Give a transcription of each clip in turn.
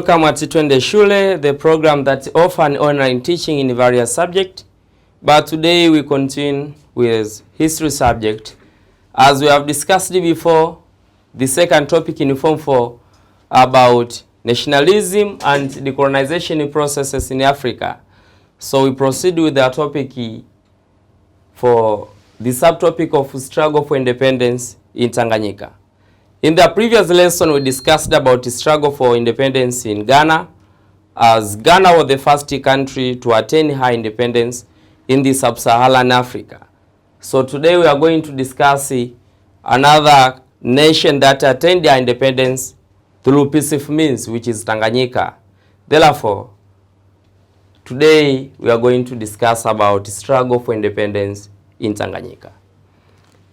welcome at Twende Shule, the program that offers online teaching in various subjects. But today we continue with history subject. As we have discussed before, the second topic in Form 4 about nationalism and decolonization processes in Africa. So we proceed with the topic for the subtopic of struggle for independence in Tanganyika. In the previous lesson, we discussed about the struggle for independence in Ghana, as Ghana was the first country to attain high independence in the sub-Saharan Africa. So today we are going to discuss another nation that attained their independence through peaceful means, which is Tanganyika. Therefore, today we are going to discuss about the struggle for independence in Tanganyika.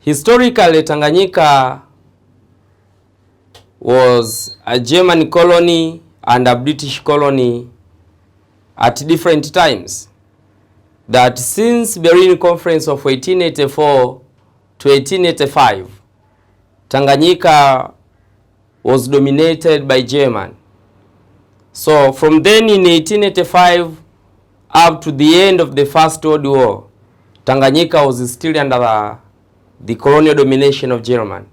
Historically, Tanganyika was a German colony and a British colony at different times. That since Berlin Conference of 1884 to 1885, Tanganyika was dominated by German. So from then in 1885 up to the end of the First World War, Tanganyika was still under the colonial domination of German.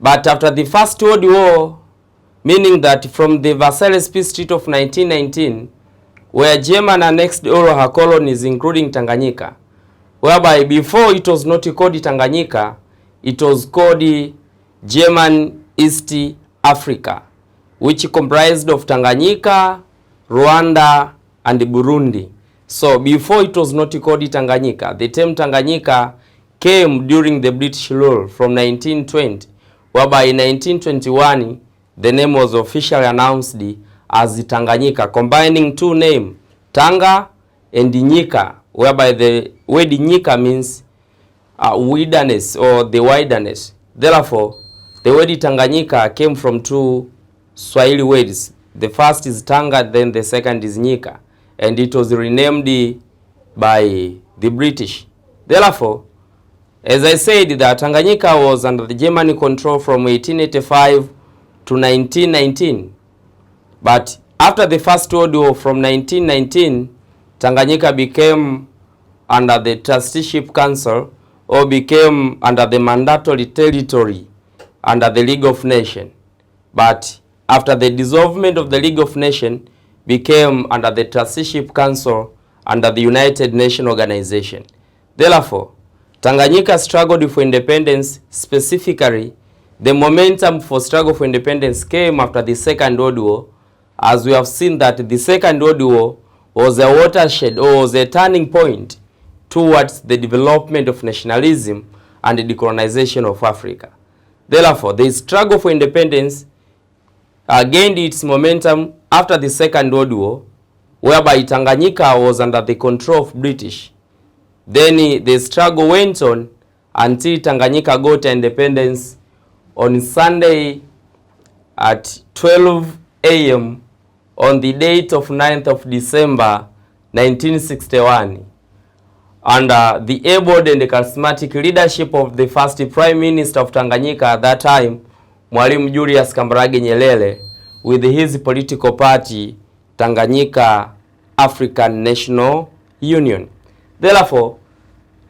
But after the First World War, meaning that from the Versailles Peace Treaty of 1919, where German annexed all her colonies including Tanganyika, whereby before it was not called Tanganyika, it was called German East Africa, which comprised of Tanganyika, Rwanda, and Burundi. So before it was not called Tanganyika. The term Tanganyika came during the British rule from 1920, whereby in 1921 the name was officially announced as Tanganyika, combining two names, Tanga and Nyika, whereby the word Nyika means wilderness or the wilderness. Therefore, the word Tanganyika came from two Swahili words. The first is Tanga, then the second is Nyika, and it was renamed by the British. Therefore, as I said, that Tanganyika was under the German control from 1885 to 1919. But after the First World War from 1919, Tanganyika became under the Trusteeship Council, or became under the mandatory territory under the League of Nations. But after the dissolvement of the League of Nations, became under the Trusteeship Council under the United Nations Organization. Therefore, Tanganyika struggled for independence. Specifically, the momentum for struggle for independence came after the Second World War, as we have seen that the Second World War was a watershed or was a turning point towards the development of nationalism and the decolonization of Africa. Therefore, the struggle for independence gained its momentum after the Second World War, whereby Tanganyika was under the control of British. Then the struggle went on until Tanganyika got independence on Sunday at 12 a.m. on the date of 9th of December 1961, under the able and charismatic leadership of the first Prime Minister of Tanganyika at that time, Mwalimu Julius Kambarage Nyerere, with his political party, Tanganyika African National Union. Therefore,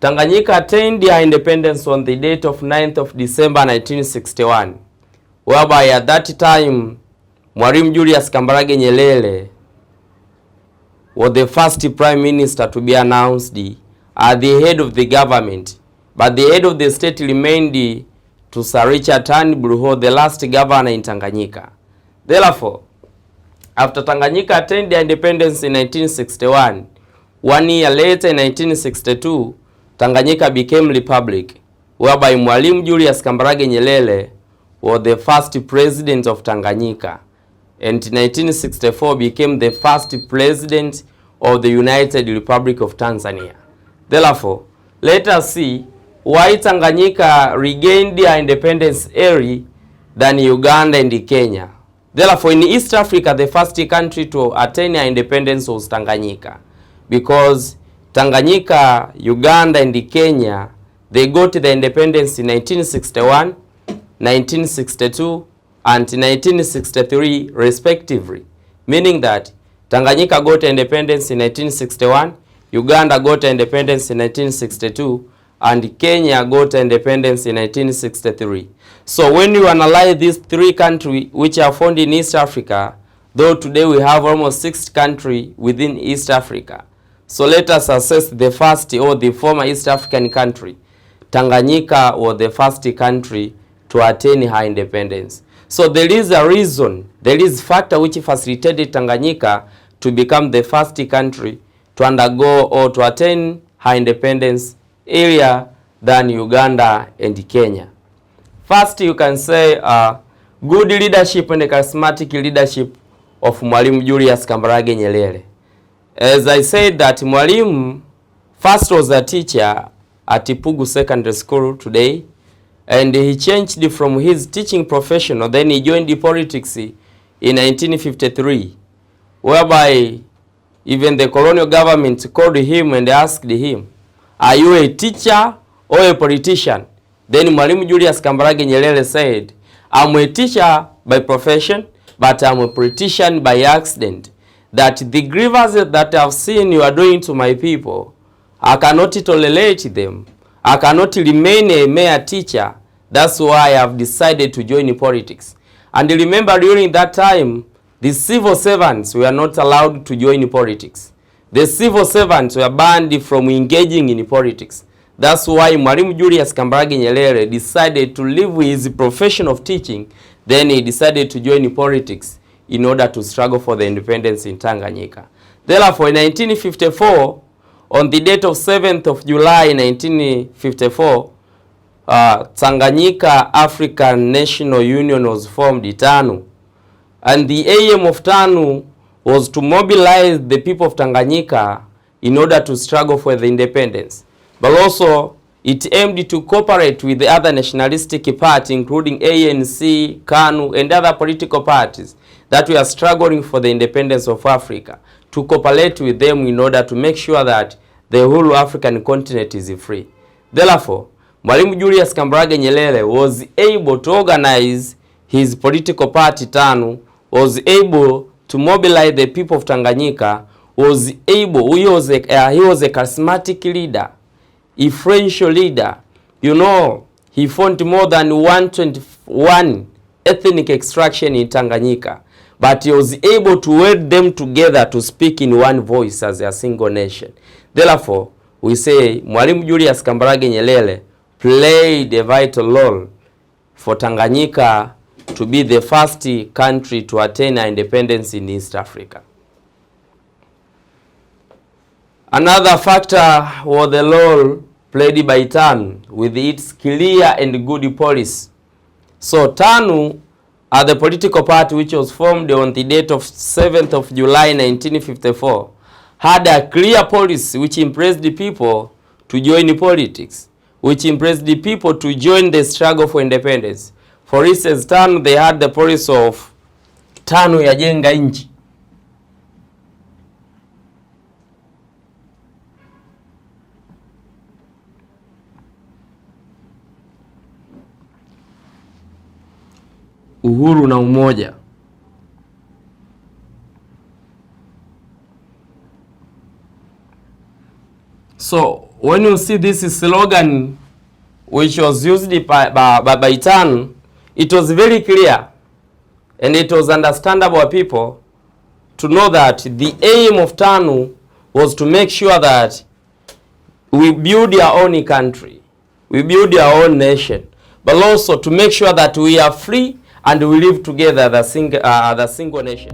Tanganyika attained their independence on the date of 9th of December 1961, whereby at that time, Mwalimu Julius Kambarage Nyerere was the first Prime Minister to be announced as the head of the government, but the head of the state remained to Sir Richard Turnbull, the last governor in Tanganyika. Therefore, after Tanganyika attained their independence in 1961, 1 year later in 1962, Tanganyika became republic, whereby Mwalimu Julius Kambarage Nyerere was the first president of Tanganyika, and in 1964 became the first president of the United Republic of Tanzania. Therefore, let us see why Tanganyika regained their independence early than Uganda and Kenya. Therefore, in East Africa, the first country to attain their independence was Tanganyika, because Tanganyika, Uganda, and Kenya, they got the independence in 1961, 1962, and 1963 respectively, meaning that Tanganyika got independence in 1961, Uganda got independence in 1962, and Kenya got independence in 1963. So when you analyze these three countries which are found in East Africa, though today we have almost 6 countries within East Africa. So let us assess the first or the former East African country. Tanganyika was the first country to attain her independence. So there is a reason, there is factor which facilitated Tanganyika to become the first country to undergo or to attain her independence earlier than Uganda and Kenya. First, you can say good leadership and charismatic leadership of Mwalimu Julius Kambarage Nyerere. As I said that Mwalimu first was a teacher at Ipugu Secondary School today, and he changed from his teaching profession, then he joined the politics in 1953, whereby even the colonial government called him and asked him, are you a teacher or a politician? Then Mwalimu Julius Kambarage Nyerere said, I'm a teacher by profession, but I'm a politician by accident. That the grievances that I've seen you are doing to my people, I cannot tolerate them. I cannot remain a mere teacher. That's why I have decided to join politics. And remember, during that time, the civil servants were not allowed to join politics. The civil servants were banned from engaging in politics. That's why Mwalimu Julius Kambarage Nyerere decided to leave his profession of teaching. Then he decided to join politics in order to struggle for the independence in Tanganyika. Therefore, in 1954, on the date of 7th of July 1954, Tanganyika African National Union was formed, TANU. And the aim of TANU was to mobilize the people of Tanganyika in order to struggle for the independence. But also, it aimed to cooperate with the other nationalistic parties, including ANC, KANU, and other political parties that were struggling for the independence of Africa, to cooperate with them in order to make sure that the whole African continent is free. Therefore, Mwalimu Julius Kambarage Nyerere was able to organize his political party TANU, was able to mobilize the people of Tanganyika, he was a charismatic leader, influential leader. You know, he formed more than 121 ethnic extraction in Tanganyika, but he was able to weld them together to speak in one voice as a single nation. Therefore, we say Mwalimu Julius Kambarage Nyerere played a vital role for Tanganyika to be the first country to attain independence in East Africa. Another factor was the role played by TANU with its clear and good policy. So TANU, the political party which was formed on the date of 7th of July 1954, had a clear policy which impressed the people to join politics, which impressed the people to join the struggle for independence. For instance, TANU, they had the policy of TANU ya jenga nchi. Uhuru na umoja. So when you see this slogan which was used by TANU, it was very clear and it was understandable by people to know that the aim of TANU was to make sure that we build our own country, we build our own nation, but also to make sure that we are free and we live together as a single nation.